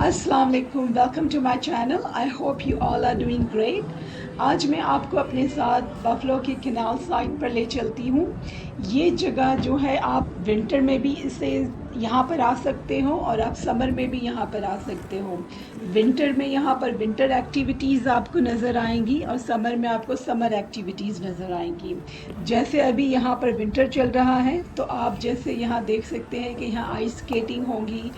अस्सलाम वालेकुम, welcome to my channel. I hope you all are doing great. आज मैं आपको अपने साथ बफलो की कैनाल साइड पर ले चलती हूँ। ये जगह जो है आप विंटर में भी इसे यहाँ पर आ सकते हो और आप समर में भी यहाँ पर आ सकते हो। विंटर में यहाँ पर विंटर एक्टिविटीज़ आपको नज़र आएंगी और समर में आपको समर एक्टिविटीज़ नज़र आएंगी। जैसे अभी यहाँ पर विंटर चल रहा है तो आप जैसे यहाँ देख सकते हैं कि यहाँ आइस स्केटिंग होगी।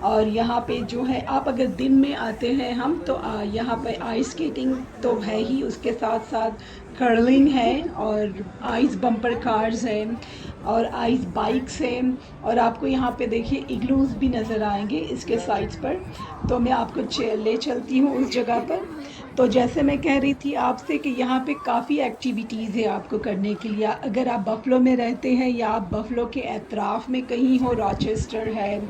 और यहाँ पे जो है आप अगर दिन में आते हैं हम तो यहाँ पे आइस स्केटिंग तो है ही, उसके साथ साथ कर्लिंग है और आइस बम्पर कार्स हैं और आइस बाइक्स हैं। और आपको यहाँ पे देखिए इग्लूज भी नज़र आएंगे इसके साइड्स पर। तो मैं आपको ले चलती हूँ उस जगह पर। तो जैसे मैं कह रही थी आपसे कि यहाँ पे काफ़ी एक्टिविटीज़ है आपको करने के लिए। अगर आप बफलो में रहते हैं या आप बफलो के अतराफ़ में कहीं हो, रॉचेस्टर है,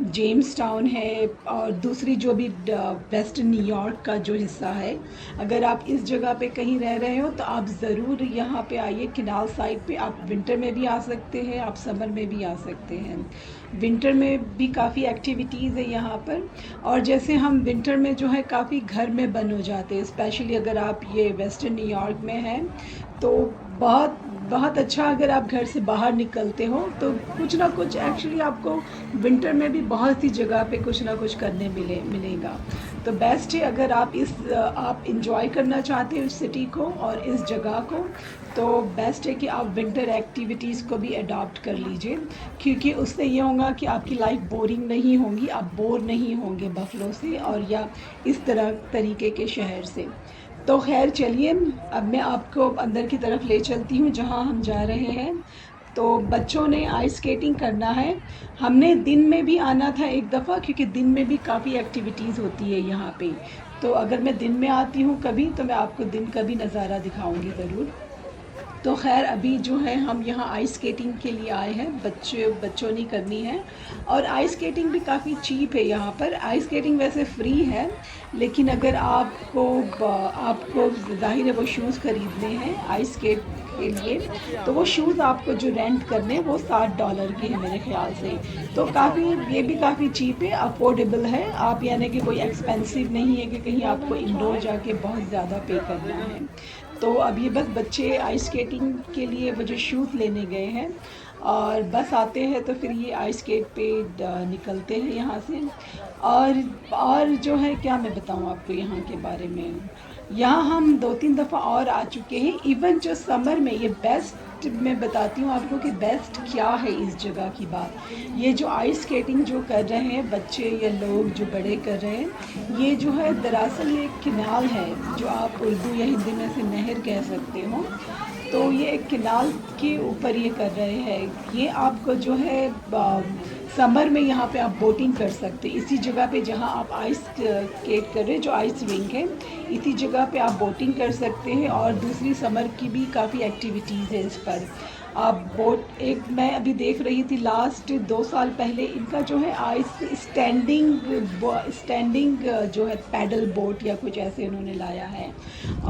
जेम्स टाउन है और दूसरी जो भी वेस्टर्न न्यूयॉर्क का जो हिस्सा है, अगर आप इस जगह पे कहीं रह रहे हो तो आप ज़रूर यहाँ पे आइए कैनाल साइड पे। आप विंटर में भी आ सकते हैं, आप समर में भी आ सकते हैं। विंटर में भी काफ़ी एक्टिविटीज़ है यहाँ पर। और जैसे हम विंटर में जो है काफ़ी घर में बंद हो जाते हैं, स्पेशली अगर आप ये वेस्टर्न न्यूयॉर्क में हैं तो बहुत बहुत अच्छा। अगर आप घर से बाहर निकलते हो तो कुछ ना कुछ एक्चुअली आपको विंटर में भी बहुत सी जगह पे कुछ ना कुछ करने मिलेगा। तो बेस्ट है अगर आप इंजॉय करना चाहते हो इस सिटी को और इस जगह को, तो बेस्ट है कि आप विंटर एक्टिविटीज़ को भी अडॉप्ट कर लीजिए, क्योंकि उससे ये होगा कि आपकी लाइफ बोरिंग नहीं होगी, आप बोर नहीं होंगे बफलो से और या इस तरीके के शहर से। तो खैर चलिए, अब मैं आपको अंदर की तरफ ले चलती हूँ जहाँ हम जा रहे हैं। तो बच्चों ने आइस स्केटिंग करना है। हमने दिन में भी आना था एक दफ़ा, क्योंकि दिन में भी काफ़ी एक्टिविटीज़ होती है यहाँ पे। तो अगर मैं दिन में आती हूँ कभी तो मैं आपको दिन का भी नज़ारा दिखाऊंगी ज़रूर। तो खैर अभी जो है हम यहाँ आइस स्केटिंग के लिए आए हैं, बच्चों ने करनी है। और आइस स्केटिंग भी काफ़ी चीप है यहाँ पर। आइस स्केटिंग वैसे फ्री है, लेकिन अगर आपको ज़ाहिर है वो शूज़ ख़रीदने हैं आइस स्केट के लिए, तो वो शूज़ आपको जो रेंट करने हैं वो $60 के हैं मेरे ख़्याल से। तो ये भी काफ़ी चीप है, अफोर्डेबल है। आप यानी कि कोई एक्सपेंसिव नहीं है कि कहीं आपको इंडोर जाके बहुत ज़्यादा पे करना है। तो अब ये बस बच्चे आइस स्केटिंग के लिए वो जो शूज़ लेने गए हैं और बस आते हैं तो फिर ये आइस स्केट पे निकलते हैं यहाँ से। और जो है क्या मैं बताऊँ आपको यहाँ के बारे में। यहाँ हम 2-3 दफ़ा और आ चुके हैं। इवन जो समर में ये बेस्ट, मैं बताती हूँ आपको कि बेस्ट क्या है इस जगह की बात। ये जो आइस स्केटिंग जो कर रहे हैं बच्चे या लोग जो बड़े कर रहे हैं, ये जो है दरअसल ये एक कैनाल है जो आप उर्दू या हिंदी में से नहर कह सकते हो। तो ये एक कैनाल के ऊपर ये कर रहे हैं। ये आपको जो है समर में यहाँ पे आप बोटिंग कर सकते हैं इसी जगह पे जहाँ आप आइस स्केट कर रहे हैं, जो आइस रिंक है, इसी जगह पे आप बोटिंग कर सकते हैं। और दूसरी समर की भी काफ़ी एक्टिविटीज़ है इस पर। आप एक मैं अभी देख रही थी लास्ट 2 साल पहले इनका जो है आइस स्टैंडिंग जो है पैडल बोट या कुछ ऐसे इन्होंने लाया है।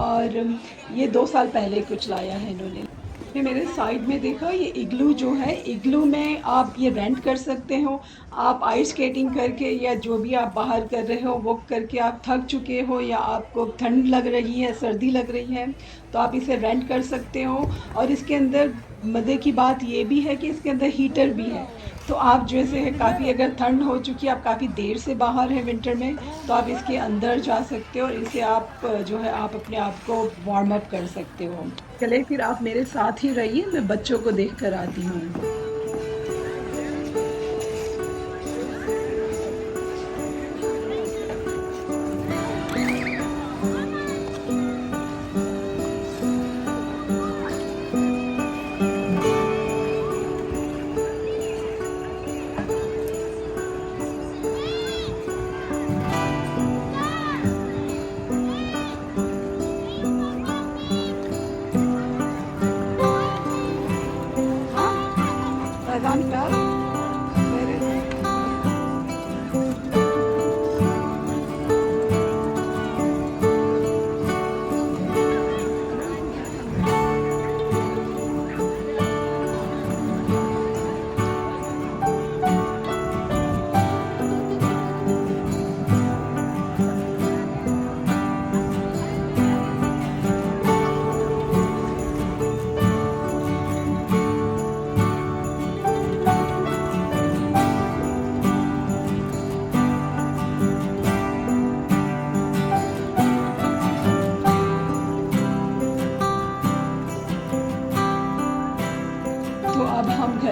और ये 2 साल पहले कुछ लाया है इन्होंने। ये मेरे साइड में देखा, ये इग्लू जो है, इग्लू में आप ये रेंट कर सकते हो। आप आइस स्केटिंग करके या जो भी आप बाहर कर रहे हो वो करके आप थक चुके हो या आपको ठंड लग रही है, सर्दी लग रही है, तो आप इसे रेंट कर सकते हो। और इसके अंदर मज़े की बात ये भी है कि इसके अंदर हीटर भी है। तो आप जैसे है काफ़ी अगर ठंड हो चुकी है, आप काफ़ी देर से बाहर हैं विंटर में, तो आप इसके अंदर जा सकते हो और इसे आप जो है आप अपने आप को वार्म अप कर सकते हो। चले फिर आप मेरे साथ ही रहिए, मैं बच्चों को देख कर आती हूँ।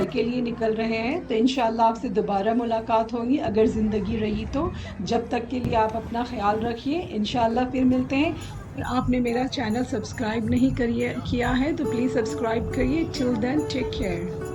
घर के लिए निकल रहे हैं। तो इंशाल्लाह आपसे दोबारा मुलाकात होगी अगर ज़िंदगी रही तो। जब तक के लिए आप अपना ख्याल रखिए, इंशाल्लाह फिर मिलते हैं। अगर आपने मेरा चैनल सब्सक्राइब नहीं किया है तो प्लीज़ सब्सक्राइब करिए। Till then take care.